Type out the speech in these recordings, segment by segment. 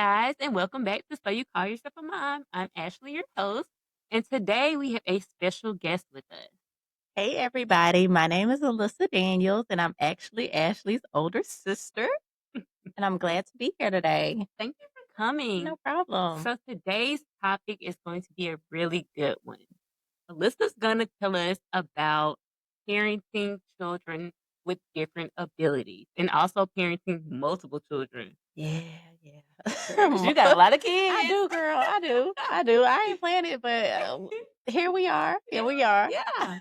guys, and welcome back to So You Call Yourself a Mom. I'm Ashley, your host, and today we have a special guest with us. Hey, everybody. My name is Alyssa Daniels, and I'm actually Ashley's older sister, and I'm glad to be here today. Thank you for coming. No problem. So today's topic is going to be a really good one. Alyssa's going to tell us about parenting children with different abilities and also parenting multiple children. Yeah, yeah. 'Cause you got a lot of I kids. do, girl. I do. I do. I ain't planned it, but here we are. Here we are. Yeah.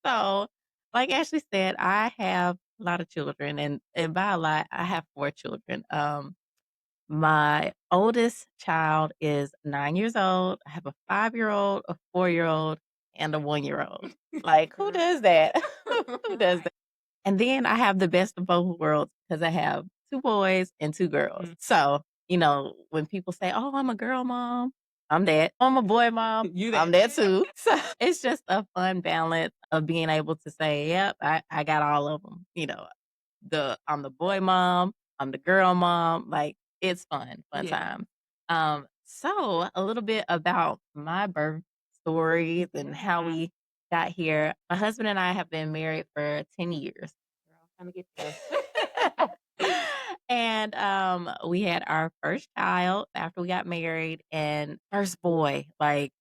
So, like Ashley said, I have a lot of children, and by a lot, I have 4 children. My oldest child is 9 years old. I have a 5-year-old, a 4-year-old, and a 1-year-old. Like, who does that? Who does that? And then I have the best of both worlds because I have 2 boys and 2 girls. Mm. So, when people say, "Oh, I'm a girl mom," I'm that. I'm a boy mom, You I'm that that too. So, it's just a fun balance of being able to say, "Yep, I got all of them." I'm the boy mom, I'm the girl mom, like, it's fun Yeah. time. So a little bit about my birth stories and how Yeah. we got here. My husband and I have been married for 10 years. Girl, trying to get there. And, we had our first child after we got married and first boy, like,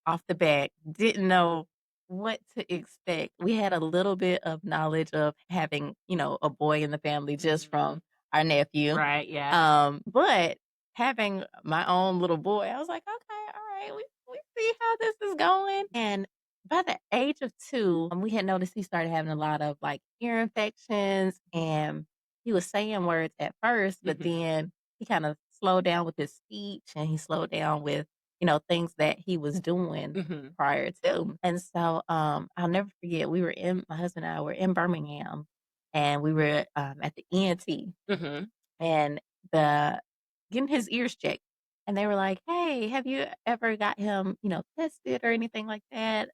off the bat, didn't know what to expect. We had a little bit of knowledge of having, a boy in the family just Mhm. from our nephew. Right, yeah. But having my own little boy, I was like, okay, all right, we see how this is going. And by the age of 2, we had noticed he started having a lot of like ear infections and he was saying words at first, but Mhm. then he kind of slowed down with his speech and he slowed down with things that he was doing Mhm. prior to. And so, I'll never forget, my husband and I were in Birmingham and we were at the ENT Mhm. and the getting his ears checked. And they were like, "Hey, have you ever got him, tested or anything like that?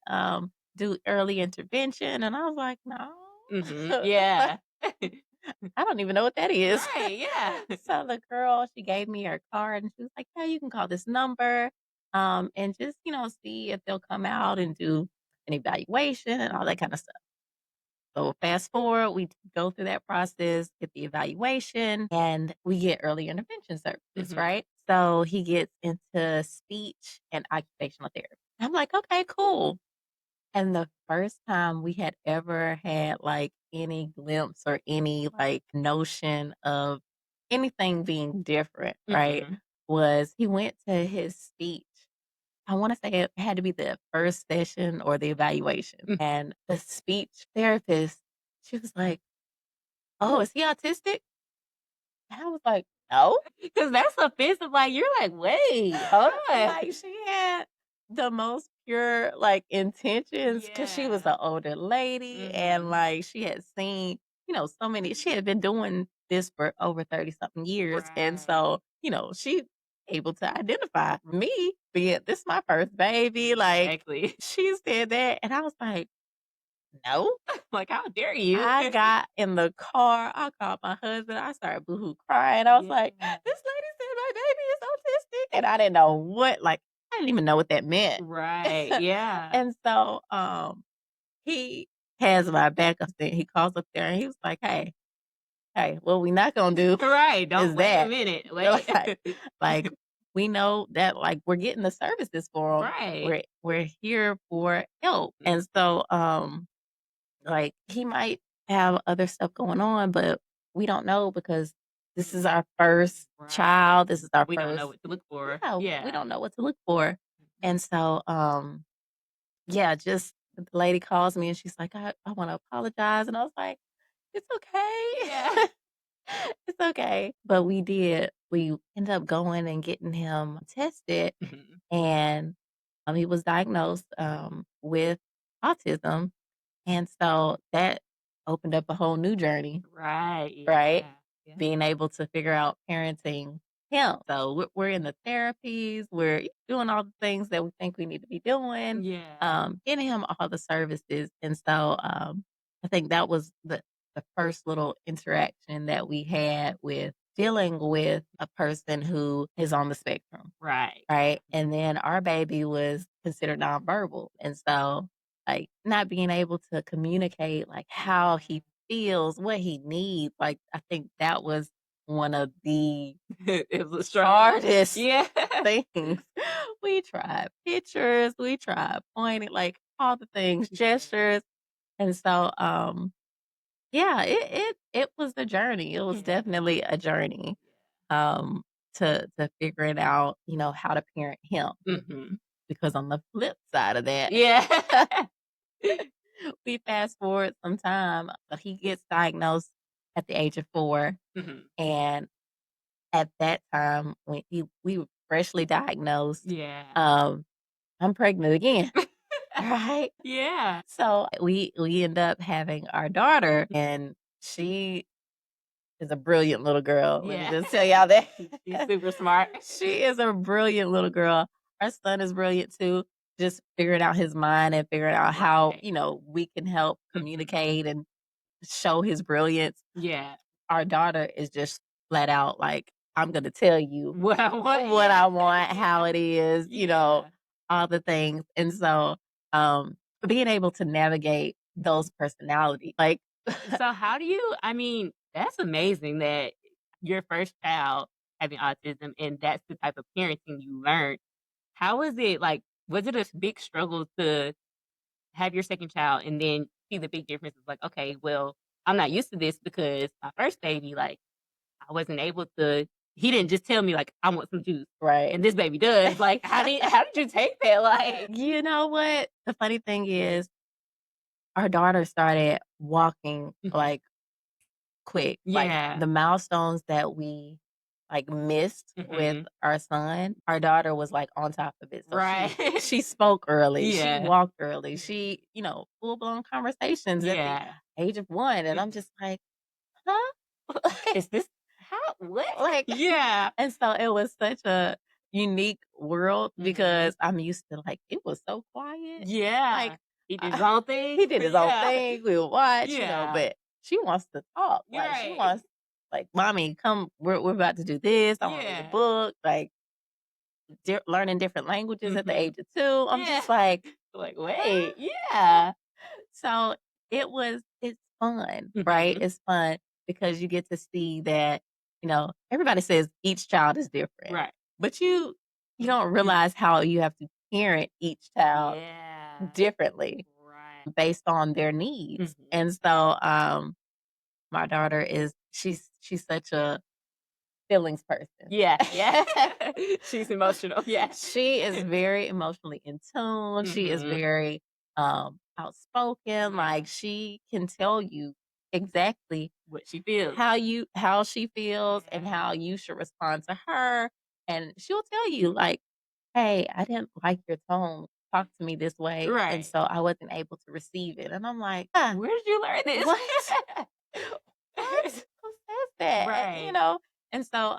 Do early intervention?" And I was like, "No." Mhm. Yeah. I don't even know what that is. Right, yeah. So the girl, she gave me her card and she was like, "Yeah, you can call this number, and just, see if they'll come out and do an evaluation and all that kind of stuff." So fast forward, we go through that process, get the evaluation, and we get early intervention services, Mhm. right? So he gets into speech and occupational therapy. I'm like, okay, cool. And the first time we had ever had, like, any glimpse or any, like, notion of anything being different, right, Mhm. was he went to his speech. I wanna say it had to be the first session or the evaluation, Mm. and the speech therapist, she was like, "Oh, is he autistic?" And I was like, "No." 'Cause that's offensive, like, you're like, "Wait, hold on." Like, she had the most pure, like, intentions because she was Yeah. an older lady and, Mhm. like, she had seen, so many she had been doing this for over 30 something years, and Right. so, she able to identify me being this my first baby, like, Exactly. she said that, and I was like, "No." Like, how dare you? I got in the car, I called my husband, I started boohoo crying, I was like, Yeah. "This lady said my baby is autistic," and I didn't know I didn't even know what that meant. Right, yeah. And so, he has my backup thing, he calls up there and he was like, "Hey, hey, what we not gonna do Right, don't is wait a that." minute, Like wait. like, we know that, like, we're getting the services for him. Right. We're here for help, and so, like, he might have other stuff going on, but we don't know because this is our first Right. child, this is our We don't know first. what to look for. Yeah, we Yeah. don't know what to look for. And so, yeah, just the lady calls me and she's like, "I wanna apologize," and I was like, "It's Yeah. okay. It's okay." But we ended up going and getting him tested, Mhm. and, he was diagnosed, with autism, and so that opened up a whole new journey, Right, right? yeah. Yeah. Being able to figure out parenting him. So we're in the therapies, we're doing all the things that we think we need to be doing, Yeah. getting him all the services. And so I think that was the first little interaction that we had with dealing with a person who is on the spectrum, Right. right? And then our baby was considered nonverbal. And so, like, not being able to communicate, like, how he feels, what he needs, like, I think that was one of the It was a struggle. hardest Yeah. things. We tried pictures, we tried pointing, like, all the things, gestures. And so, yeah, it was a journey. It was Yeah. definitely a journey, um, to figuring out, how to parent him, Mhm. because on the flip side of that, Yeah. we fast forward some time, he gets diagnosed at the age of 4, Mhm. and at that time, when we were freshly diagnosed, Yeah. um, I'm pregnant again, right? Yeah. So, we end up having our daughter, and she is a brilliant little girl. Let me Yeah. just tell y'all that. She's super smart. She is a brilliant little girl. Our son is brilliant too. Just figuring out his mind and figuring out how, Right. we can help Mhm. communicate and show his brilliance. Yeah. Our daughter is just flat out like, I'm gonna tell you What I want, what yeah. I want, how it is, Yeah. all the things. And so, being able to navigate those personalities, like, So how do you I mean, that's amazing that your first child having autism and that's the type of parenting you learned. How was it like, was it a big struggle to have your second child and then see the big difference? It's like, okay, well, I'm not used to this because my first baby, like, I wasn't able to he didn't just tell me like, "I want some juice," right. and this baby does. Like, how did you take that? Like You know what? The funny thing is, our daughter started walking, Mhm. like, quick. Like, Yeah. the milestones that we, like, missed with Mhm. our son, our daughter was, like, on top of it. So Right. she spoke early, she Yeah. walked early, she, full-blown conversations at the Yeah. age of 1, and I'm Mhm. just like, "Huh? Is this how what? Like, Yeah. and so it was such a unique world Mhm. because I'm used to, like, it was so quiet. Yeah. Like, He did his uh, own he thing. did his own Yeah. thing, we would watch, Yeah. but she wants to talk. You're Like, she right. wants, like, "Mommy, come, we're about to do this, I wanna read a Yeah. book," like, learning different languages at the Mhm. age of 2. I'm Yeah. just like, Like, "Wait, "What?" yeah." So, it's fun, right? Mhm. It's fun because you get to see that, everybody says each child is different, Right. but you don't realize how you have to parent each child Yeah. differently Right. based on their needs. Mhm. And so, my daughter she's such a feelings person. Yeah, yeah. She's emotional, yeah. She is very emotionally in tune. She is Mhm. very, outspoken. Yeah. Like, she can tell you exactly What she feels. how she feels and Yeah. how you should respond to her, and she'll tell you, like, "Hey, I didn't like your tone. Talk to me this way, and Right. so I wasn't able to receive it." And I'm like, "Ah, Where did you learn this? what? What? Who says that?" Right. And so,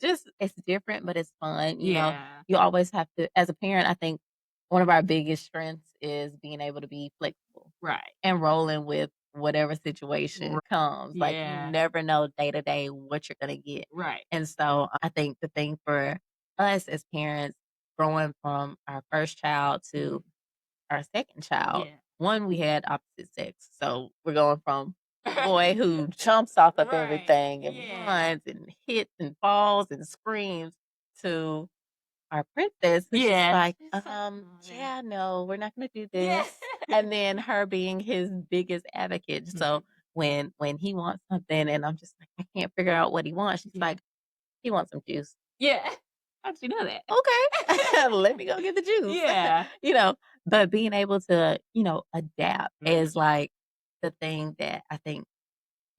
just it's different, but it's fun. Yeah. You always have to, as a parent, I think one of our biggest strengths is being able to be flexible Right. and rolling with whatever situation R comes. Like, you Yeah. never know day to day what you're gonna get. Right. And so, I think the thing for us as parents, growing from our first child to Mhm. our second child, Yeah. 1, we had opposite sex, so we're going from a boy who jumps off of Right. everything and Yeah. runs and hits and falls and screams, to our princess, who's just Yeah. like, She's so smaller. "Yeah, no, we're not gonna do Yeah. this." And then her being his biggest advocate. So, Mhm. when he wants something and I'm just like, "I can't figure out what he wants," she's Yeah. like, "He wants some juice." Yeah. How'd you know that? Okay. Let me go get the juice. Yeah. You know, but being able to, adapt is Mhm. like the thing that I think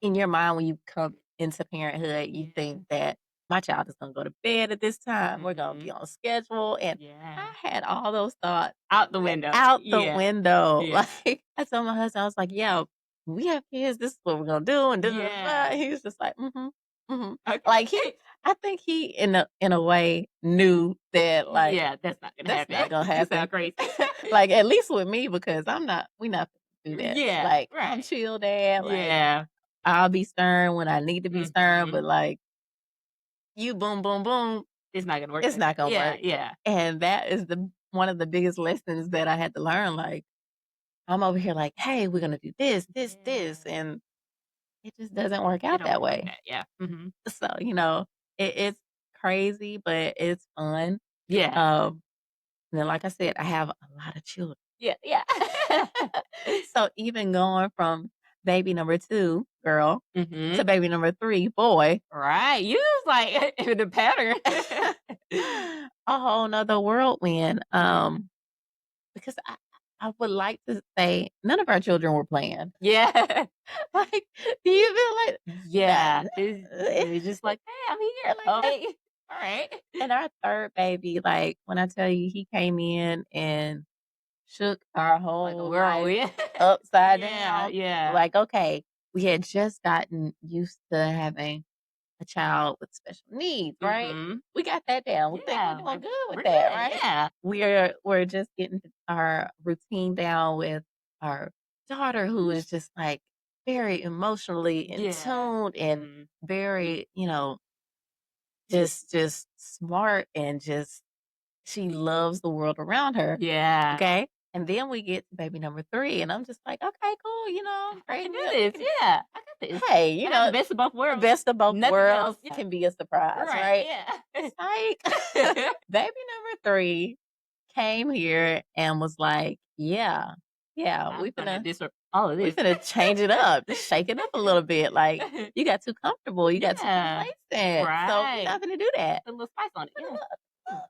in your mind when you come into parenthood, you Yeah. think that my child is gonna go to bed at this time, we're gonna be Mhm. on schedule. And Yeah. I had all those thoughts Out the window. out the Yeah. window. Yeah. Like, I told my husband, I was like, "Yeah, we have kids, this is what we're gonna do," and da da da. Yeah. He was just like, "Mhm, mhm." Like, Okay. I think he in a way knew that, like, Yeah, that's not gonna that's happen. not gonna You sound happen. crazy. Like, at least with me, because we not gonna do that. Yeah, Like, I'm right. chill dad, like, Yeah. I'll be stern when I need to be stern, Mhm. but, like, you boom, boom, boom, It's not gonna work it's like that. not gonna Yeah, work. yeah. And that is the one of the biggest lessons that I had to learn. Like, I'm over here like, hey, we're gonna do this, this, this, Yeah. and it just doesn't work It out don't that work like way. that. Yeah. Mhm. So, it's crazy, but it's fun. Yeah. Um, and then like I said, I have a lot of children. Yeah, yeah. So even going from baby number 2, girl, to Mhm. baby number 3, boy, Right. You was like in the pattern. a whole nother whirlwind. Yeah. Because I would like to say none of our children were planned. Yeah. Like, do you feel like that? Yeah. It's just like, "Hey, I'm here." Like, "Okay. Alright." And our 3rd baby, like, when I tell you he came in and shook our Like a whole life whirlwind. upside Yeah, down, yeah. like, okay, we had just gotten used to having a child with special needs, right? Mhm. We got that down. We think we're Yeah, doing like, good with we're that, good, right? yeah. We're just getting our routine down with our daughter who is just like very emotionally in Yeah. tune and Mhm. very, just smart and just she loves the world around her. Yeah. Okay. And then we get to baby number 3, and I'm just like, okay, cool, I can great. do this, yeah. I got this. Hey, I got the best of both the worlds. best of both Nothing worlds else. Yeah. can be a surprise, Right, right? yeah. Psych. Baby number 3 came here and was like, yeah, yeah, I'm gonna disrupt all of we this. finna change it up, just shake it up a little bit. Like, you got too comfortable, you got too Yeah. complacent. So we're Right. not gonna do that. Put a little spice on it, Put a yeah.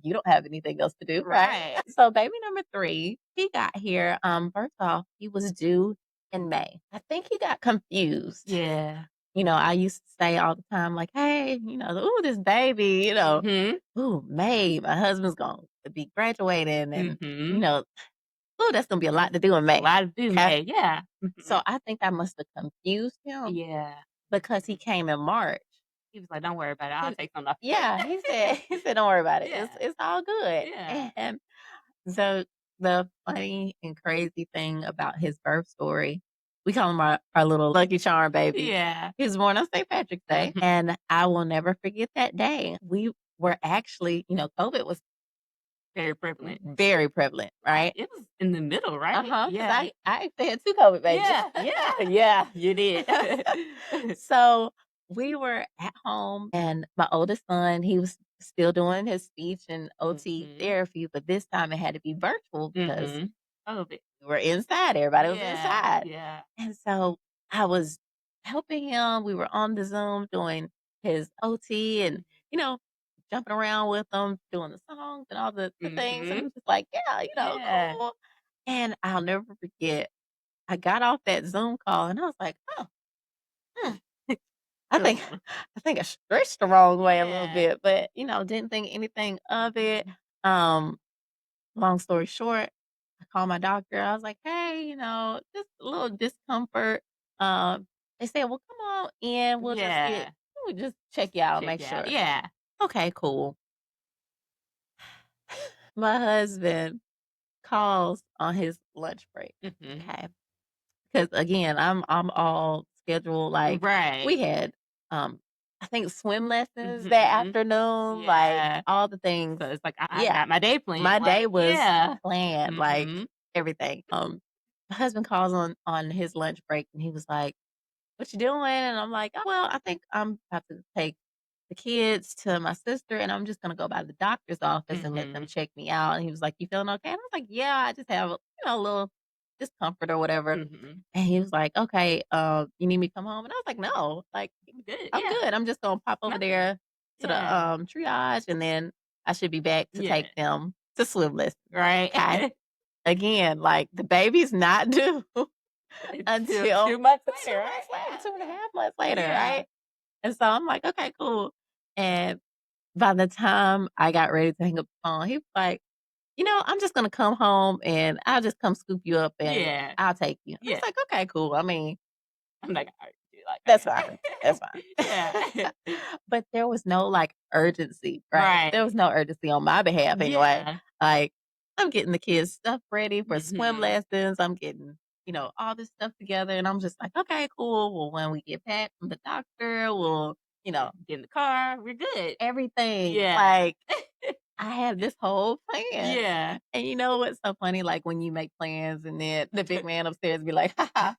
You don't have anything else to do, right? Right. So baby number 3, he got here, first off, he was due in May. I think he got confused. Yeah. I used to say all the time, like, "Hey, ooh, this baby, Mhm. ooh, May, my husband's gonna be graduating and, you Mhm. know, ooh, that's gonna be a lot to do in A May." lot to do, Okay? May, yeah. So Mhm. I think I must have confused him Yeah. because he Mhm. came in March. He was like, "Don't worry about it. I'll And take something off your yeah, he said plate." he said, "Don't worry about it. It's Yeah. it's all good." Yeah. And so the funny and crazy thing about his birth story, we call him our little lucky charm baby. Yeah. He was born on St. Patrick's Day, Mhm. and I will never forget that day. We were actually, COVID was Very prevalent. very prevalent, Right. right? It was in the middle, right? Uh-huh, 'cause Yeah. I actually had 2 COVID babies. Yeah, yeah, yeah, you did. So, we were at home, and my oldest son, he was still doing his speech and OT Mhm. therapy, but this time it had to be virtual because Mhm. Oh, but we were inside, everybody was yeah, inside. yeah. And so, I was helping him, we were on the Zoom doing his OT and, you know, jumping around with him, doing the songs and all the things, and Mhm. I'm just like, "Yeah, Yeah. cool." And I'll never forget, I got off that Zoom call, and I was like, "Oh, hmm, I think Cool. I think I stretched the wrong way a little Yeah. bit," but, didn't think anything of it. Um, Long story short, I called my doctor. I was like, "Hey, just a little discomfort." They said, "Well, come on in. Yeah. We'll just check you out and Check make it out. sure." Yeah. Okay, cool. My husband calls on his lunch break. Mhm. Okay. Because again, I'm all scheduled, like, Right. we had, I think swim lessons that Mhm. afternoon, like, Yeah. all the things. So it's like I Yeah, got my day planned, my day like, was yeah. planned, like, Mhm. everything. My husband calls on his lunch break, and he was like, "What you doing?" And I'm like, "Oh, well, I think I'm about to take the kids to my sister, and I'm just gonna go by the doctor's office and let them Mhm. check me out." And he was like, "You feeling okay?" And I was like, "Yeah, I just have, a little discomfort or whatever." Mhm. And he was like, "Okay, you need me to come home?" And I was like, "No, like, Good. I'm Yeah. good. I'm just gonna pop over Nothing. there to the, Yeah. triage, and then I should be back to Yeah. take them to swim lessons." Right. Okay. Again, like, the baby's not due Until until 2 months 2 later, right? months later, 2.5 months later, Yeah. right? And so I'm like, "Okay, cool." And by the time I got ready to hang up the phone, he was like, I'm just gonna come home and I'll just come scoop you up and Yeah. I'll take you." I was Yeah. like, "Okay, cool." I mean, I'm not gonna argue like that's fine. That's that. Yeah. fine. But there was no, like, urgency, right? There was Right. no urgency on my behalf anyway. Yeah. Like, I'm getting the kids' stuff ready for swim Mhm. lessons. I'm getting, all this stuff together, and I'm just like, "Okay, cool. Well, when we get back from the doctor, we'll you know, Get in the car, we're good. everything. Yeah. Like, I had this whole plan. Yeah. And you know what's so funny? Like when you make plans and then the big man upstairs be like, ha ha,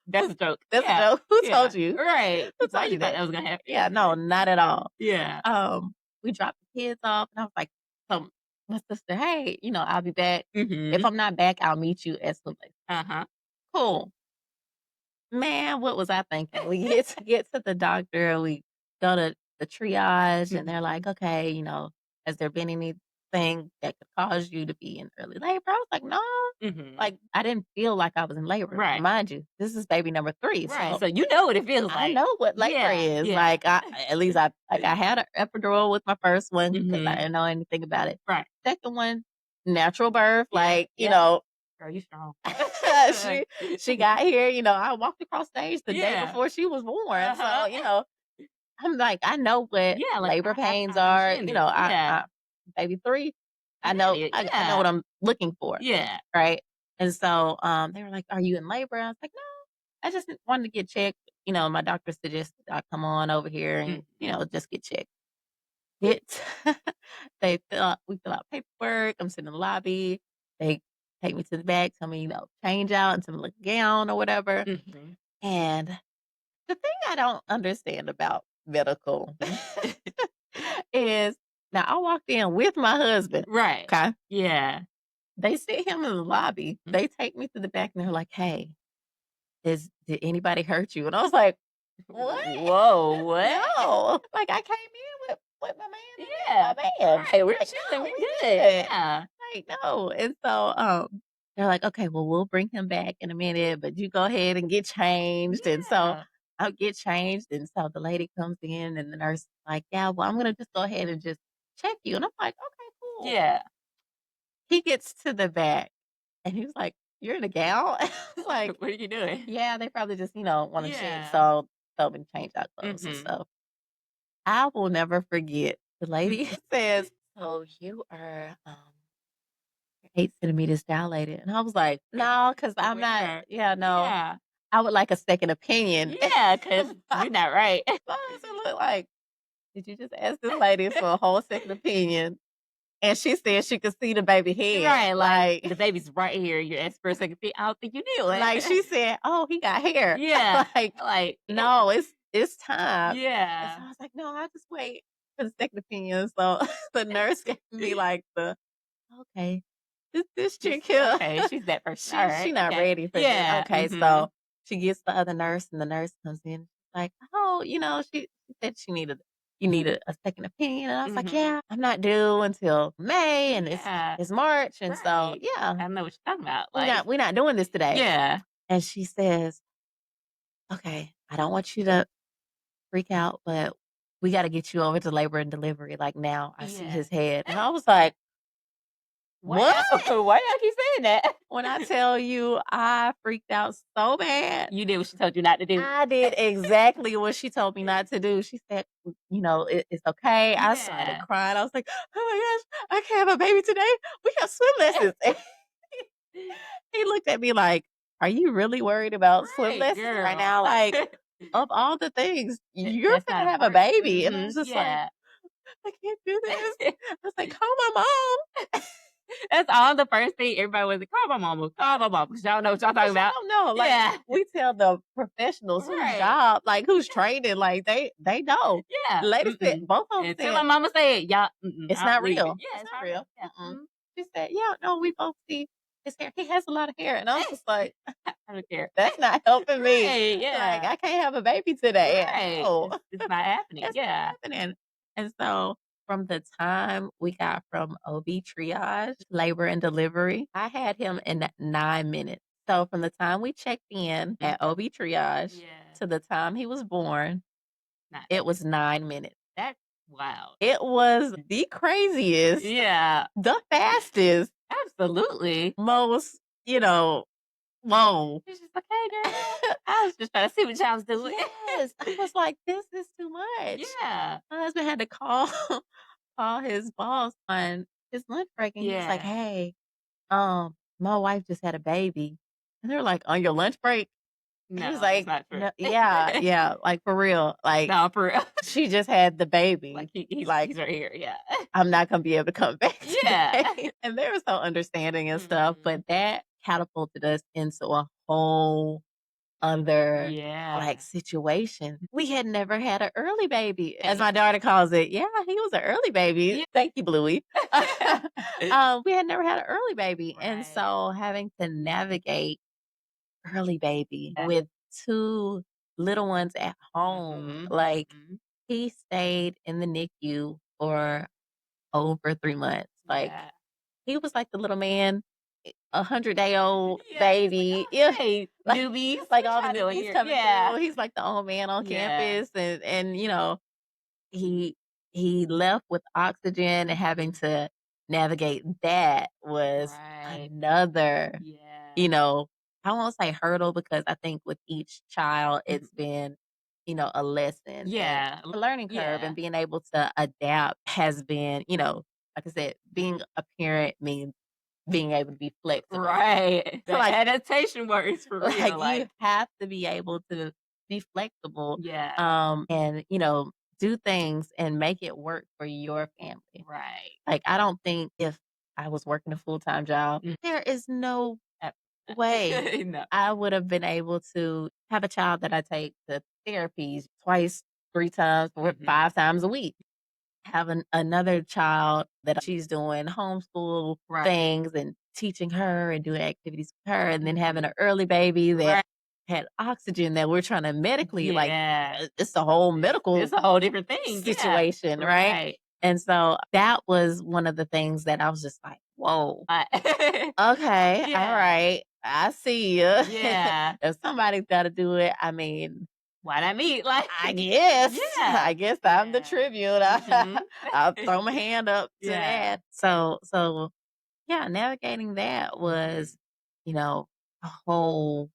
That's a joke. that's a Yeah. joke. Who Yeah. told you? Right. Who Why told you you thought that? that was gonna happen? Yeah, no, not at all. Yeah. We dropped the kids off and I was like, so my sister, hey, I'll be back. If Mhm. I'm not back, I'll meet you at some place. Uh-huh. Cool. Man, what was I thinking? We get to the doctor, we go to the triage, and they're like, Mhm. "Okay, has there been anything that could cause you to be in early labor?" I was like, "No." Mhm. Like, I didn't feel like I was in labor. Right. Mind you, this is baby number 3, Right. so So you know what it feels I like. know what labor Yeah. is. Yeah. Like, at least I had an epidural with my first one because I Mhm. didn't know anything about it. Right. Second one, natural birth, Yeah. like, Yeah. Girl, you strong. she she got here, I walked across stage the day Yeah. before she was born. So, Uh-huh. I'm like, I know what Yeah, like, labor I pains are, understand this. Yeah. baby 3, I I get know it. I know Yeah. what I'm looking for, Yeah. right? And so, they were like, "Are you in labor?" I was like, "No, I just wanted to get checked." My doctor suggested I come on over here and, Mhm. just get checked. It's we fill out paperwork, I'm sitting in the lobby, they take me to the back, tell me, change out into a gown or whatever, Mhm. and the thing I don't understand about medical Mhm. is now I walked in with my husband, Right. okay? Yeah. They sit him in the lobby, Mhm. they take me to the back, and they're like, "Hey, did anybody hurt you?" And I was like, "What? Whoa, what? No." Like, I came in with my man Yeah. and my man. Right, we're Like, chilling, "No, we're we good. good." Yeah. Like, "No." And so, they're like, "Okay, well, we'll bring him back in a minute, but you go ahead and get changed." And so Yeah. I'll get changed, and so the lady comes in, and the nurse is like, "Yeah, well, I'm gonna just go ahead and just check you." And I'm like, "Okay, cool." Yeah. He gets to the back, and he was like, "You're in a gown?" I was like, What are you doing? "Yeah, they probably just, wanna check." Yeah. So told me to change our clothes and Mhm. stuff. I will never forget, the lady Mhm. says, "So you are, 8 centimeters dilated." And I was like, "No, because 'cause I'm not." Where? Yeah, no. Yeah. I would like a second opinion. Yeah, 'cause My you're not right. husband looked like, "Did you just ask this lady for a whole second opinion?" And she said she could see the baby head. Right, like, Like the baby's right here, you're asking for a second opinion, I don't think you knew it. like she said, "Oh, he got hair." Yeah, Like, like "No, it's time." And so yeah. I was like, "No, I'll just wait for the second opinion." So the nurse gave me like okay, this This chick here, okay, she's that person, she alright, not okay. ready for this. Yeah, Okay, mhm. so she gets the other nurse, and the nurse comes in like, "Oh, she said you needed a second opinion." And I was like, Mhm. "Yeah, I'm not due until May, and Yeah, it's March, and so right. yeah, I know what you're talking about, we're not like we're not doing this today." yeah. And she says, "Okay, I don't want you to freak out, but we got to get you over to labor and delivery. Like now, I see Yeah. his head." And I was like, "What?" Why y'all keep saying that? When I tell you I freaked out so bad, You did what she told you not to do. I did exactly what she told me not to do. She said, it's okay." I started Yeah. crying. I was like, "Oh my gosh, I can't have a baby today. We have swim lessons." And he looked at me like, "Are you really worried about swim Right, lessons right girl. now? Like, of all the things, you're That's not gonna have a important. baby." And I was Mhm, just like, yeah. "I can't do this." I was like, "Call my mom." That's all the first thing everybody was like, call my mama, 'cause y'all know what y'all talking Cause y'all about. don't know. Like, Yeah. we tell the professionals whose Right. job, like who's training, like they know. Yeah. The lady said, Mm-mm. both of them Until my said, mama said, "Y'all "It's I don't not believe it." real. Yeah, It's it's not not real. real." Yeah. Mm-mm. Mhm. She said, "Yeah, no, we both see his hair. He has a lot of hair." And I was just like, I don't care. "That's not helping me. Right, Like, yeah. I can't have a baby today. Right. No, It's not happening. that's not Yeah. happening." And so from the time we got from OB triage, labor and delivery, I had him in 9 minutes. So from the time we checked in Mhm. at OB triage Yeah. to the time he was born, Not it was 9 minutes. that's wild. It was the craziest, Yeah. the fastest, Absolutely. most, whoa. She's just like, "Hey, girl." I was just trying to see what y'all was doing. Yes, I was like, "This is too much." Yeah. My husband had to call call his boss on his lunch break, and he was like, Yeah. "Hey, my wife just had a baby." And they're like, "On your lunch break?" He was No, that's like, not true. "No." Yeah, yeah, like, for real, like, No, for real. she just had the Like, baby, like, he's right here, yeah. I'm not gonna be able to come back Yeah. today, and they were so understanding and stuff, Mhm. but that catapulted us into a whole other, like, Yeah. situation. We had never had an early baby, as Hey. my daughter calls it. Yeah, he was an early baby. Yeah. Thank you, Bluey. We had never had an early baby, and Right. so having to navigate early baby Yeah. with 2 little ones at home, Mhm, like, mhm. he stayed in the NICU for over 3 months. Like, Yeah. he was like the little man, 100-day-old Yeah, it's like, baby. "Oh, Yeah. hey, Like newbies, like what all the y'all doing newbies here?" coming Yeah. through. He's like the old man on Yeah. campus and, he he left with oxygen and having to navigate that was Right. another, Yeah. you know, I won't say hurdle because I think with each child it's Mhm. been, a lesson and Yeah, a learning curve yeah. and being able to adapt has been, like I said, being a parent means being able to be flexible. Right. The Like adaptation works for real, like, you like have to be able to be flexible, yeah. and, do things and make it work for your family. Right. Like, I don't think if I was working a full-time job, Mm. there is no Ab way No. I would have been able to have a child that I take to therapies twice, 3 times, or Mhm. 5 times a week. Having another child that she's doing homeschool Right. things and teaching her and doing activities with her, and then having an Mhm. early baby that Right. had oxygen that we're trying to medically, like, Yeah. it's a whole It's medical a whole different thing, yeah. situation, right? Right. And so that was one of the things that I was just like, "Whoa, I okay, Yeah. alright, I see you." Yeah. If somebody's gotta do it, I mean, Why not me? Like I guess. yeah. I guess I'm the Yeah. tribute. Mhm. I'll throw my hand up to Yeah. that. So yeah, navigating that Mhm. was, a whole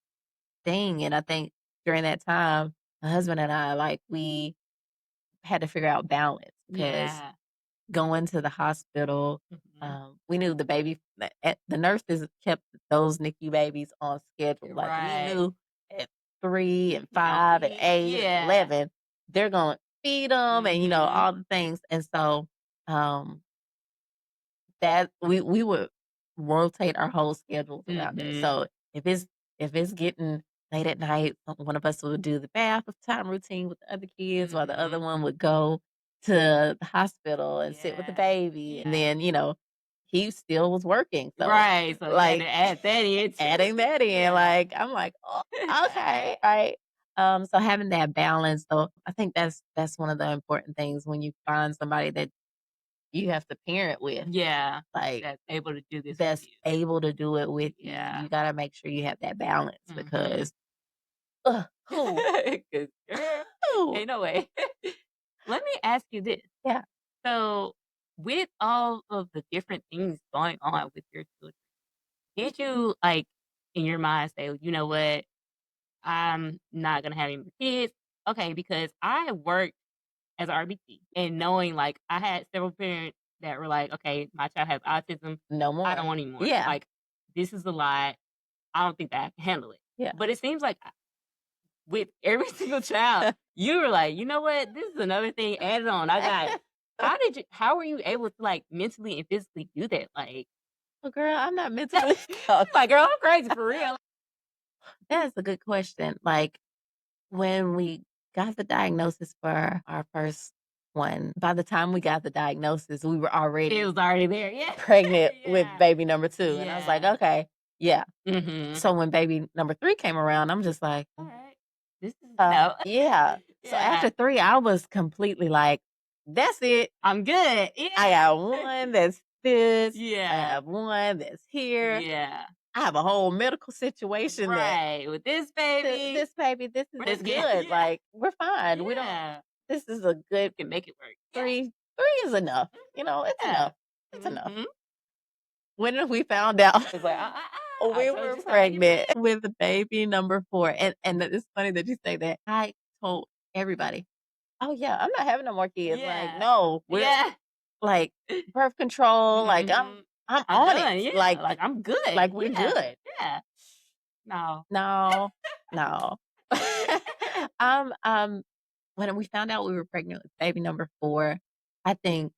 thing. And I think during that time, my husband and I, like, we had to figure out balance because Yeah. going to the hospital, Mhm. we knew the nurses kept those NICU babies on schedule. Like we Right. knew at 3 and Don't 5 and eat. 8 and Yeah. 11, they're gonna feed them and, Mhm. all the things. And so, that we would rotate our whole schedules around it. Mhm. So if it's getting late at night, one of us would do the bath time routine with the other kids while the other Mhm. one would go to the hospital and sit with the Yeah. baby. And Yeah. then, he still was working. So Right, so you had like to add that in too. adding that in, Yeah. like I'm like, oh, okay, right. So having that balance, so I think that's one of the important things when you find somebody that you have to parent with, Yeah. like, That's able to do this with that's you. able to do it with you. Yeah. You gotta make sure you have that balance Mhm. because, who, 'Cause girl, who, ain't no way. Let me ask you this. yeah. So, with all of the different things going on with your children, did you, like, in your mind say, "You know what? I'm not gonna have any more kids." Okay, because I worked as a RBT and knowing, like, I had several parents that were like, "Okay, my child has autism. No I don't more. want any more. Yeah, Like, this is a lot. I don't think that I can handle it." yeah. But it seems like with every single child, you were like, "You know what? This is another thing added on. I got it." How were you able to, like, mentally and physically do that? Like Well, girl, I'm not mentally health. like, girl, I'm crazy for real. That's a good question. Like, when we got the diagnosis for our first one, by the time we got the diagnosis, we were It already was already there. Yeah. pregnant with Yeah. baby number 2, and I was like, Yeah. "Okay, yeah." Mhm. So when baby number 3 came around, I'm just like, Alright. This is no. yeah. So Yeah. after 3, I was completely like, "That's it. I'm good. I got Yeah. one that's this, I Yeah. have one that's here. Yeah. I have a whole medical situation that Right. With this baby, this baby, this is we're a just good. good, Yeah. like, we're fine. We don't Yeah. this is a good We can make it work. Yeah. 3 is enough. It's Yeah. enough. It's enough." Mhm. When we found out It's like, I we told were you so, you pregnant with baby number 4, and it's funny that you say that. I told everybody, "Oh, yeah, I'm not having no more kids." Like, Yeah. "No, we're" Yeah. like, birth control, like, Mhm. I'm I'm on it. done. Yeah. Like, I'm good. Like, we're Yeah. good. Yeah. No. No, no. Um, when we found out we were pregnant with baby number 4, I think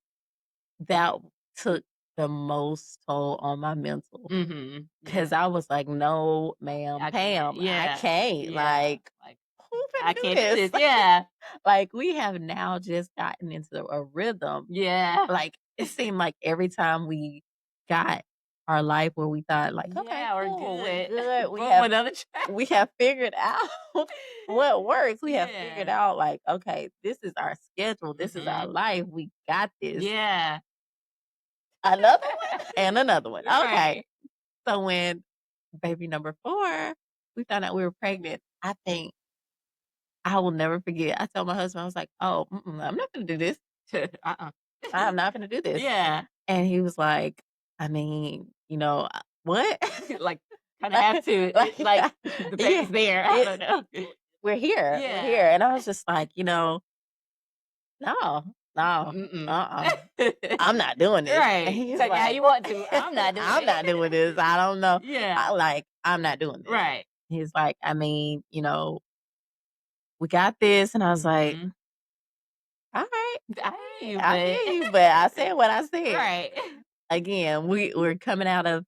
that took the most toll on my mental Mhm. because Yeah. I was like, "No, ma'am, I can't. Pam, I Yeah. can't, Yeah. like, Like, who I finna do can't do this?" this. Yeah. Like, we have now just gotten into a rhythm. Yeah. Like, it seemed like every time we got our life where we thought like, "Okay, Yeah, we're cool, we're good. good, Boom, another we child. have figured out what works. We have figured Yeah. out like, okay, this is our schedule, this is our Mhm. life, we got this." Yeah. Another one? And another one. Okay. Right. So when baby number 4, we found out we were pregnant, I think I will never forget. I told my husband, I was like, "Oh, I'm not gonna do this. Uh-uh. I'm not gonna do this." Yeah. And he was like, "I mean, what?" Like, kinda have to. Like, Like, the yeah, baby's there. I it don't know. we're here. Yeah. And I was just like, "No, no, Mm-mm. uh-uh, I'm not doing this." And Right. he's Take it how like, you want to. I'm not doing "I'm not doing this. it. I don't know. Yeah. I'm not doing this." Right. He's like, "I mean, we got this." And I was like, Mhm. "All right, I all hear right, you, I but hear you, but I said what I said." right. Again, we're coming out of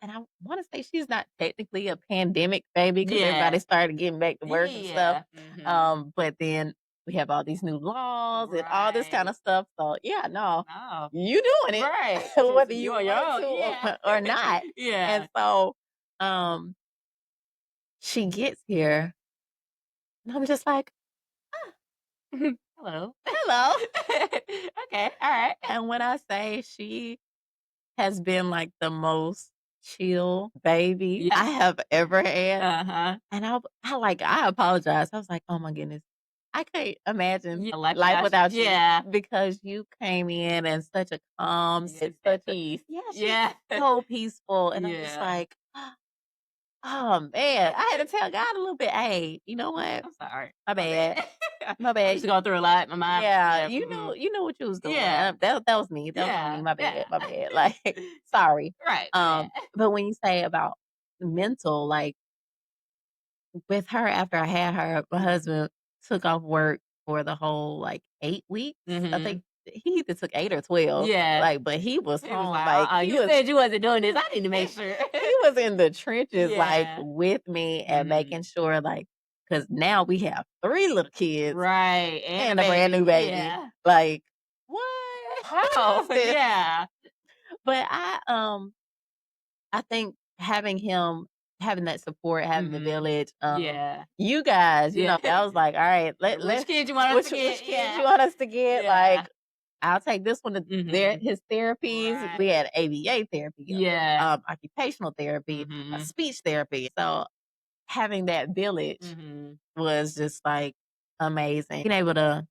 and I wanna say she's not technically a pandemic baby because Yeah. everybody started getting back to work and stuff, Yeah. Mhm. but then we have all these new laws and all this Right. kinda stuff, so yeah, no, No. you doing it Right. whether You you on your wanted own. to Yeah. or not, and Yeah. so, um, she gets here, and I'm just like, "Ah, Hello. hello," Okay. All right. and when I say she has been, like, the most chill baby Yeah. I have ever had. Uh-huh. And I apologized. I was like, "Oh my goodness. I can't imagine Yeah, life life without you. without you Yeah. because you came in and such a calm, Yes, it's such that a." peace. Yeah, she's Yeah. so peaceful, and I'm just Yeah. like, "Oh, man." I had to tell God a little bit, "Hey, you know what? I'm sorry. My My bad. bad. My I'm bad. just going through a lot. My mind, Yeah, yeah. Mm-mm. you know what you was doing. Yeah. That was me. That was on me. Yeah. My Yeah. bad. My bad." Like, sorry. Right. My bad. But when you say about mental, like with her, after I had her, my husband took off work for the whole, like, 8 weeks. I Mhm. think he either took 8 or 12, Yeah. like, but he was He was home, like, like, You said you wasn't doing this. I need to make sure." he was in the trenches, like, Yeah. with me and Mhm. making sure, like, because now we have 3 little kids Right. And a and a brand new baby. baby. Yeah. Like, what? How Oh, is this? yeah. But I think having that support, having the Mhm. village, Yeah. you guys, Yeah. I was like, "All right, Yeah, which let kid you want us to which get? kids you Yeah. want us to get?" Yeah. Like, I'll take this one to Mhm. his therapies. We Right. had ABA therapy, Yeah. occupational therapy, Mhm. speech therapy. So having that village Mhm. was just like amazing. Being able to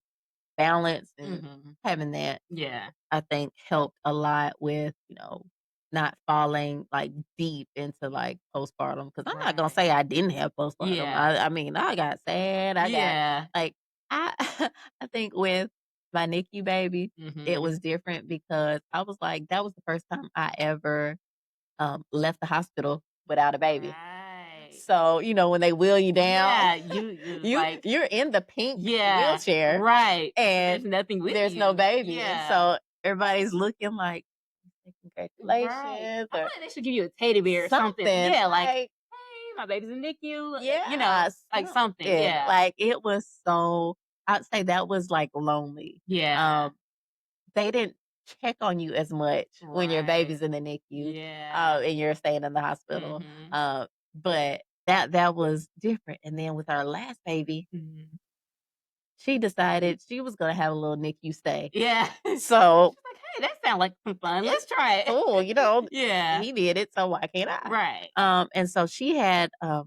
balance and Mhm. having that Yeah. I think helped a lot with, not falling, like, deep into, like, postpartum. Because 'cause I'm not gonna Right. say I didn't have postpartum. Yeah. I mean, I got sad, I got Yeah. like, I I think with my NICU baby, it Mhm. was different because I was like that was the first time I ever, left the hospital without a baby. Right. So, when they wheel you down, Yeah, you like you're in the pink yeah, wheelchair, right, but and there's nothing with there's no you. baby, and Yeah. so everybody's looking like, say Right. congratulations I feel or like they should give you a teddy bear or something. something, Yeah, like, like "Hey, my baby's in NICU," yeah, like something. something, Yeah. like, it was so I'd say that was, like, lonely. Yeah. Um, they didn't check on you as much when your Right. baby's in the NICU, Yeah. and you're staying in the hospital, Mhm. but that was different, and then with our last baby, Mhm. she decided she was gonna have a little NICU stay. Yeah. So, She's like, "Hey, that sounds like some fun. it's Let's try cool, it." Yeah. he did it, so why can't I? Right. And so she had, a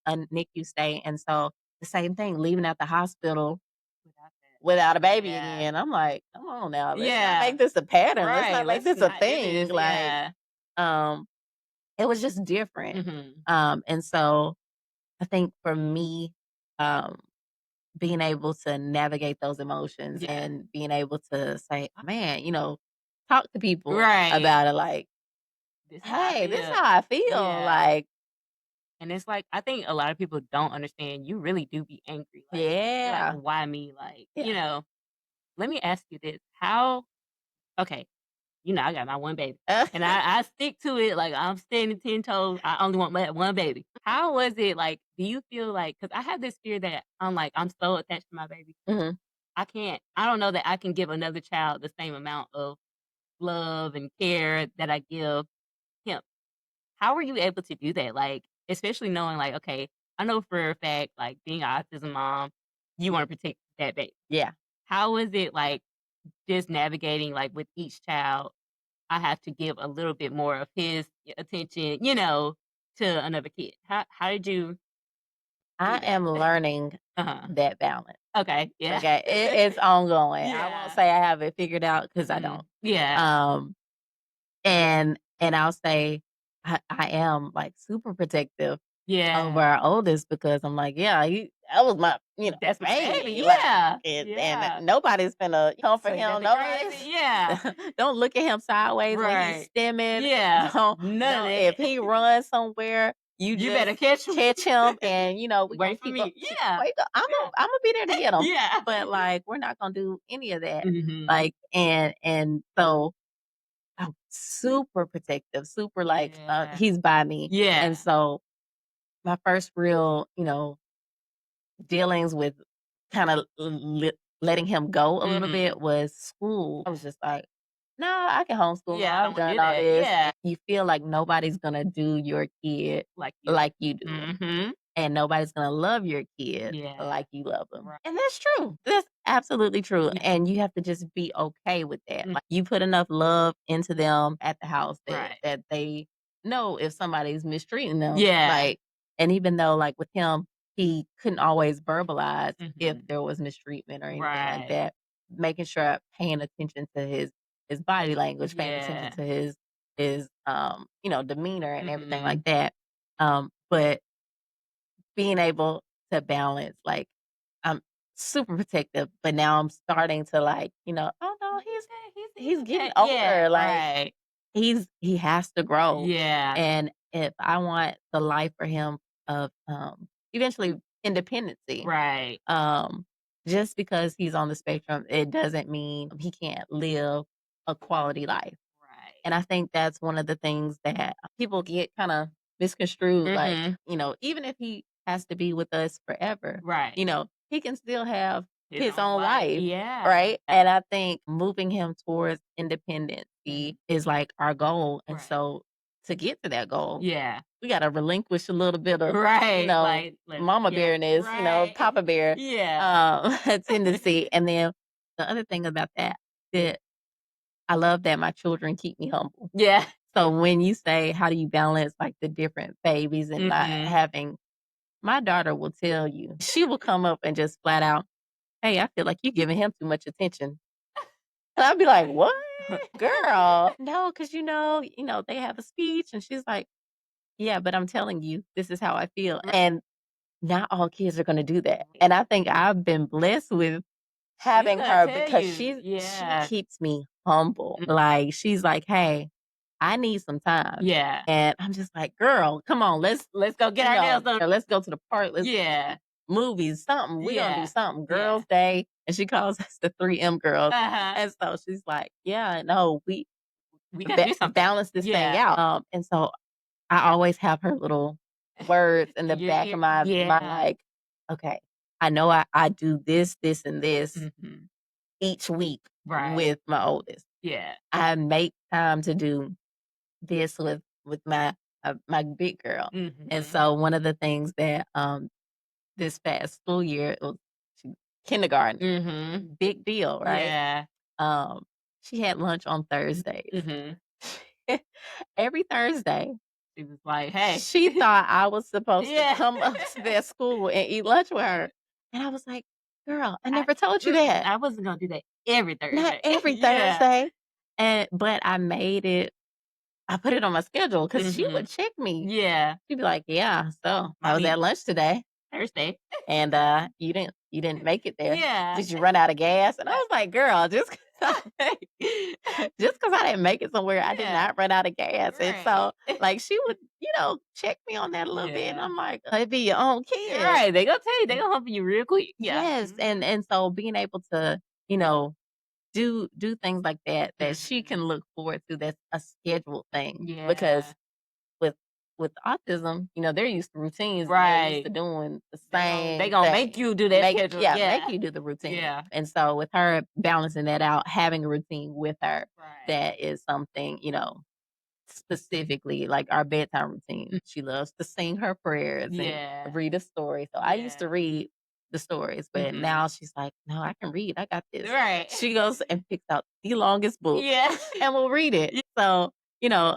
NICU stay, and so the same thing, leaving out the hospital Without that. without a baby Yeah. again. I'm like, "Come on now, let's not Yeah. make this a pattern, let's Right. not make Let's this a not do thing," this. like, Yeah. um, it was just different. Mhm. And so I think for me, um, being able to navigate those emotions Yeah. and being able to say, "Oh, man," talk to people Right. about it like, This how I "Hey, this is feel. how I feel," Yeah. like And it's like, I think a lot of people don't understand you really do be angry. Like, you're like, Yeah. why me? Like, Yeah. let me ask you this. Okay, I got my one baby. And I stick to it. Like, I'm standing 10 toes. I only want my one baby. How was it? Like, do you feel like, because I have this fear that I'm so attached to my baby. Mhm. I don't know that I can give another child the same amount of love and care that I give him. How were you able to do that? Like, especially knowing, like, okay, I know for a fact, like, being an autism mom, you want to protect that baby. Yeah. How is it like just navigating, like, with each child? I have to give a little bit more of his attention, to another kid. How did you I do that? am learning Uh-huh. that balance. Okay, yeah. Okay, it's ongoing. I won't Yeah. say I have it figured out because I don't. Mhm. Yeah. Um, and I'll say I am, like, super protective over Yeah. our oldest because I'm like, yeah, that was my, That's my baby. baby, like, Yeah. and Yeah. nobody's finna comfort Say him. nothing Nobody's crazy. Yeah. don't look at him sideways when he's Right. stimming. Yeah. Don't None of don't if that. he runs somewhere, you You just better catch him. catch him and we're gonna Wait for me. Yeah. wait, Yeah. I'm gonna be there to get him. Yeah. But like we're not gonna do any of that. Mhm. Like and so I'm super protective, super like Yeah. he's by me. And Yeah. so my first real, dealings with kinda letting him go a little Mhm. bit was school. I was just like, "No, I can homeschool him. Yeah, I don't I've wanna done do all that. this." Yeah. You feel like nobody's gonna do your kid Like you do. like you do, Mhm. and nobody's gonna love your kid Yeah. like you love them. Right. And that's true. That's absolutely true, Yeah. and you have to just be okay with that. Mm. Like, you put enough love into them at the house that Right. they know if somebody's mistreating them, Yeah. like and even though, like, with him, he couldn't always verbalize if Mhm. there was mistreatment or anything like Right. that, making sure paying attention to his body language, paying attention Yeah. to his, demeanor and everything like Mhm. that. But being able to balance, like, I'm super protective, but now I'm starting to, like, "Oh, no, He's okay. He's he's getting okay. Yeah, older, like, right. he has to grow." Yeah. And if I want the life for him of, eventually independency, Right. um, just because he's on the spectrum, it doesn't mean he can't live a quality life. Right. And I think that's one of the things that people get kinda misconstrued, like, Mhm. even if he has to be with us forever, Right. he can still have His his own own life. life, Yeah. right? And I think moving him towards independency Mhm. is, like, our goal, and Right. so to get to that goal, Yeah. we gotta relinquish a little bit of, Right. Like, mama yeah. bearness, Right. papa bear, Yeah. tendency, and then the other thing about that I love that my children keep me humble. Yeah. So when you say, how do you balance, like, the different babies and not Mhm. having my daughter will tell you, she will come up and just flat out, "Hey, I feel like you're giving him too much attention." And I'll be like, "What? Girl, no, because they have a speech," and she's like, "Yeah, but I'm telling you, this is how I feel." And not all kids are gonna do that. And I think I've been blessed with She's having gonna her tell because you. she Yeah. keeps me humble. Mm. Like, she's like, "Hey, I need some time." Yeah. And I'm just like, "Girl, come on, Let's go get our nails done. let's go to the park, let's Yeah. movies, something. We're gonna do Yeah. something. Yeah. Girls' day." And she calls us the 3M girls. Uh-huh. And so she's like, "Yeah, no, we We gotta do something. balance this thing Yeah. out." And so I always have her little words in the In your back ear. of my mind, Yeah. like, "Okay, I know I do this, this, and this Mhm. each week Right. with my oldest. Yeah. I make time to do this with my big girl." And Mhm. so one of the things that, this past school year, it was she kindergarten, Mhm. big deal, right? Yeah. Um, she had lunch on Thursdays. Mhm. Every Thursday, She was like, "Hey." she thought I was supposed to Yeah. come up to their school and eat lunch with her. And I was like, "Girl, I I never told you that. I wasn't gonna do that every Not Thursday. every Yeah. Thursday." But I put it on my schedule because she would Mhm. check me. Yeah. She'd be like, "Yeah, so I was Mommy, at lunch today Thursday. and you didn't make it there. Yeah. Did you run out of gas?" And I was like, "Girl, just." Just 'cause I didn't make it somewhere, I did Yeah, not run out of gas, and right. so, like, she would, check me on that a little bit, and Yeah. I'm like, "It be your own kid." Right, they gonna tell you, they gonna humble you real quick. Yeah. Yes, and Mhm. and so being able to, you know, do things like that, that she Mhm. can look forward to, that's a scheduled thing, Yeah. because with with autism, they're used to routines, and they're used to Right. doing the They same gonna make thing. you do that schedule. Make Yeah. you do the routine. Yeah. And so with her balancing that out, having a routine with her, Right. that is something, specifically like our bedtime routine. Mm. She loves to sing her prayers and Yeah. read a story. So I used Yeah. to read the stories, but Mhm. now she's like, "No, I can read. I got this." Right. She goes and picks out the longest book Yeah. and will read it. Yeah. So,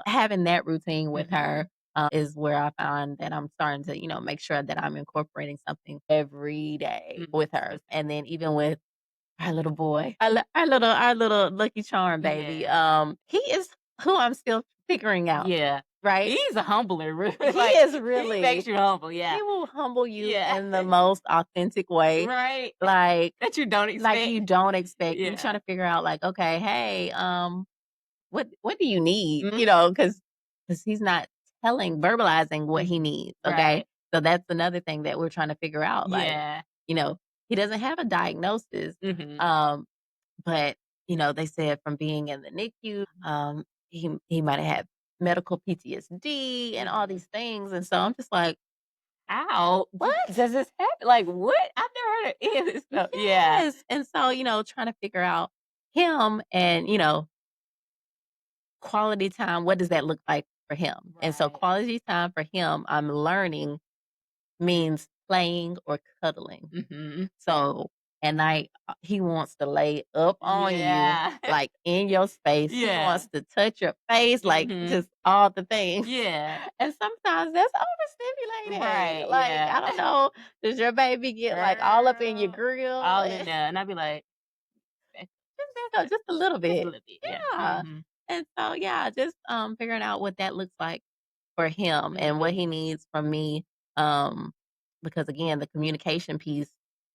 having that routine with Mhm. her is where I find that I'm starting to, make sure that I'm incorporating something every day Mhm. with her. And then even with our little boy, our little Lucky Charm baby, Yeah. he is who I'm still figuring out, Yeah. right? He's a humbler, really, He like, is he makes really you humble, yeah. he will humble you Yeah. in the most authentic way, Right. like That you don't you expect. don't expect. You trying Yeah. to figure out like, okay, hey, what do you need? Mhm. Because he's not verbalizing what he Mhm. needs. Okay, Right. so that's another thing that we're trying to figure out. Like, Yeah. you know, he doesn't have a diagnosis, Mhm. um, but they said from being in the NICU, he might have had medical PTSD and all Mhm. these things, and so I'm just like, How what? does this happen? Like, what? I've never heard of any of this stuff. Yeah. Yes, and so trying to figure out him and quality time, what does that look like for him? And so Right. quality time for him, I'm learning, means playing or cuddling. Mhm. So at night, he wants to lay up on you, Yeah. like in your space. He Yeah. wants to touch your face, like Mhm. just all the things. Yeah. And sometimes that's overstimulating. Right, Like, yeah. I don't know, does your baby get like all up in your Girl, grill? all in there, and I'd be like, "Back Just a little just a bit. little bit." Yeah. Yeah. Mhm. And so yeah, just figuring out what that looks like for him and what Mhm. he needs from me. Um, because again, the communication piece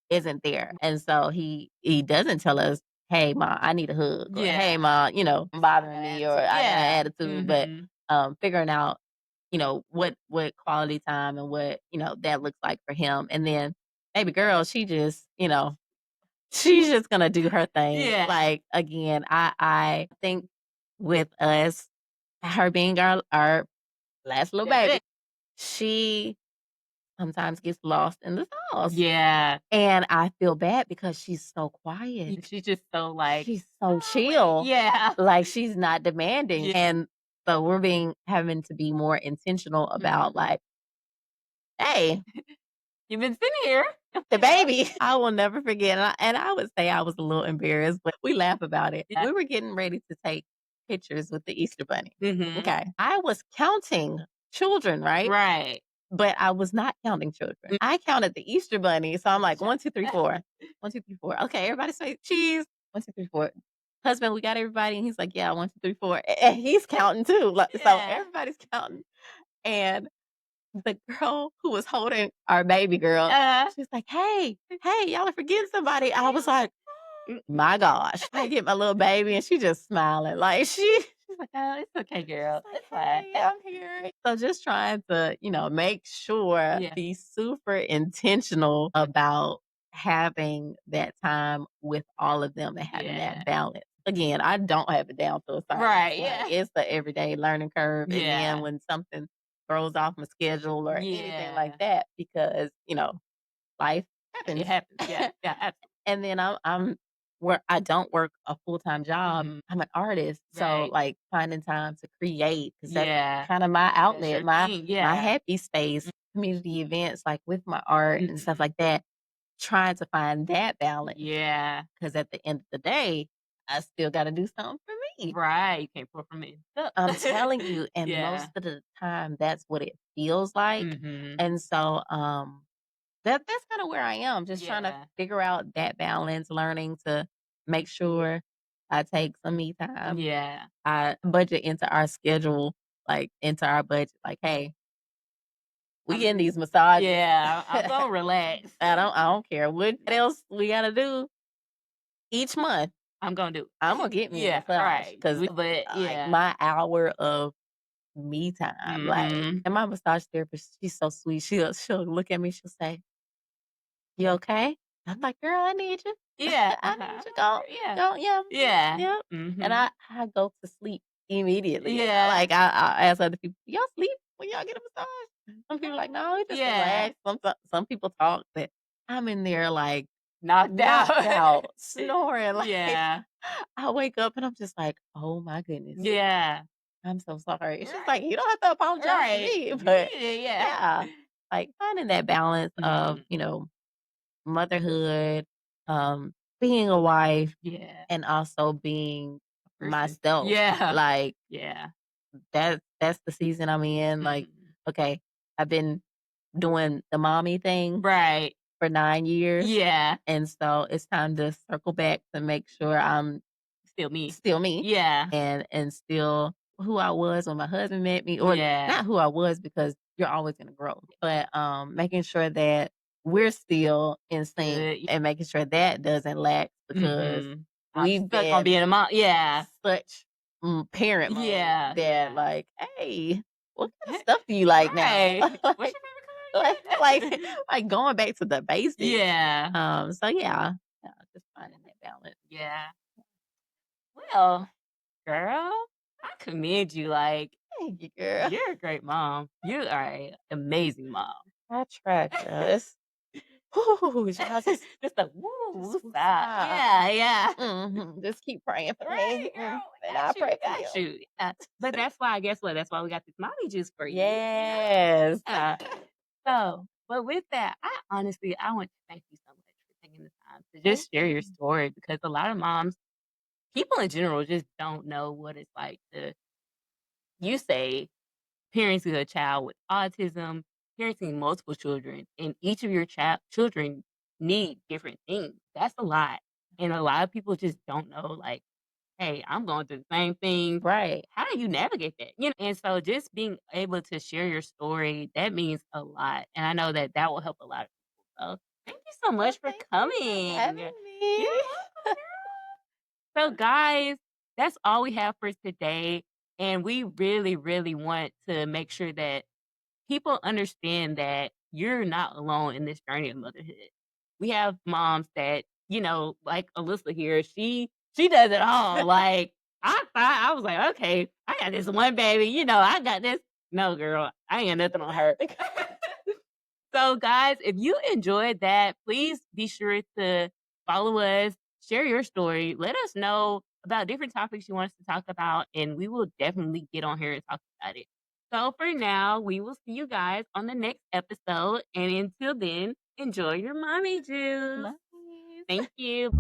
isn't there. And so he doesn't tell us, "Hey ma, I need a hug," or Yeah. "Hey ma, I got bothering an me," or attitude. "I got Yeah. an attitude." But Mhm. figuring out, what quality time and what, that looks like for him. And then baby girl, she's just gonna do her thing. Yeah. Like, again, I think with us, her being our last little That's baby, it. she sometimes gets lost in the sauce, Yeah. and I feel bad because she's so quiet. She's just so like, She's so "Oh, wait." chill, Yeah. like, she's not demanding, Yeah. and so we're having to be more intentional about, Mhm. like, "Hey, "You've been sitting here." the Yeah. baby." I will never forget, and I would say I was a little embarrassed, but we laugh about it. Yeah. We were getting ready to take pictures with the Easter Bunny. Mhm. Okay. I was counting children, right? Right. But I was not counting children. Mm. I counted the Easter Bunny, so I'm like, Gotcha. 1, 2, 3, 4. 1, 2, 3, 4. Okay, everybody say cheese. 1, 2, 3, 4. Husband, we got everybody, and he's like, yeah, 1, 2, 3, 4. And he's counting too. Like, so Yeah. everybody's counting. And the girl who was holding our baby girl, Uh-huh. she's like, hey, y'all are forgetting somebody. I was like, Mm. my gosh. I get my little baby and she just smiling. Like She's like, "Oh, it's okay, girl. she's like, It's fine." hey, I'm here. So just trying to, make sure, Yeah. be super intentional about having that time with all of them and having Yeah. that balance. Again, I don't have it down to a science. Right, Like, yeah. it's the everyday learning curve. And then Yeah. when something throws off my schedule or anything like Yeah. that, because, life It happens. happens. Yeah. Yeah, absolutely. And then I'm where I don't work a full-time job. Mhm. I'm an artist. So Right. like finding time to create, because that's Yeah. kind of my That's outlet, your my thing. my Yeah. happy space, community events like with my art and stuff Mhm. like that. Trying to find that balance. Yeah. Because at the end of the day, I still gotta do something for me. Right. You can't pour from it up. I'm telling you, and most Yeah. of the time that's what it feels like. Mhm. And so that's kinda where I am, just trying to Yeah. figure out that balance, learning to make sure I take some me time. Yeah. I budget into our schedule, like, into our budget, like, "Hey, we I'm getting these massages." yeah, I'm gonna relax. I don't care what else we gotta do each month. I'm gonna do I'm gonna it. get me a Yeah, massage right. because But like yeah. my hour of me time, like, Mhm. and my massage therapist, she's so sweet. She'll look at me, she'll say, "You okay?" I'm like, "Girl, I need you. Yeah. I need you. Go, Yeah. go, yeah, Yeah. yeah." And Mhm. I go to sleep immediately. Yeah. Like I ask other people, "Y'all sleep when y'all get a massage?" Some people are like, "No, we just Yeah. relax." Some people talk, but I'm in there like Knocked knocked out. out, snoring. Like Yeah. I wake up and I'm just like, "Oh my goodness, Yeah. I'm so sorry." She's Right. like, "You don't have to apologize to Right. me," You but need it, yeah. yeah, like finding that balance of Mhm. motherhood, um, being a wife, Yeah. and also being Person. myself. Yeah. Like Yeah. that's the season I'm in. Like, Mhm. okay, I've been doing the mommy thing Right. for 9 years, Yeah. and so it's time to circle back to make sure I'm Still me. still me Yeah. and still who I was when my husband met me, or Yeah. not who I was because you're always gonna grow, but making sure that we're still in sync Good. and making sure that doesn't lack because Mhm. I'm we've stuck on been being a mom. Yeah. such parent mode Yeah. that Yeah. like, hey, what kind of stuff do you like now? Right. What's like, your like, favorite color like, yet? like going back to the basics. Yeah. So yeah, just finding that balance. Yeah. Well, girl, I commend you. Like, Thank you, girl. you're a great mom. You are an amazing mom. I try, girl. It's whoo, y'all Just a just woo stop. woosah. Yeah, yeah. Just keep praying for Right, me, girl. We and I got you. pray for We got you. you. Yeah. But that's why, guess what? That's why we got this mommy juice for you. Yes. Yeah. So, but with that, I want to thank you so much for taking the time to Thank just share your you. story because a lot of moms, people in general, just don't know what it's like to, you say, parenting a child with autism, parenting multiple children, and each of your children need different things. That's a lot. And a lot of people just don't know, like, hey, I'm going through the same thing. Right. How do you navigate that? And so just being able to share your story, that means a lot. And I know that that will help a lot of people. So thank you so Well, much for thank you for coming. having You're me. welcome. So, guys, that's all we have for today. And we really, really want to make sure that people understand that you're not alone in this journey of motherhood. We have moms that, like Alyssa here, she does it all. Like I was like, okay, I got this one baby, I got this. No, girl, I ain't got nothing on her. So, guys, if you enjoyed that, please be sure to follow us, share your story, let us know about different topics you want us to talk about, and we will definitely get on here and talk about it. So, for now, we will see you guys on the next episode. And until then, enjoy your mommy juice. Nice. Thank you.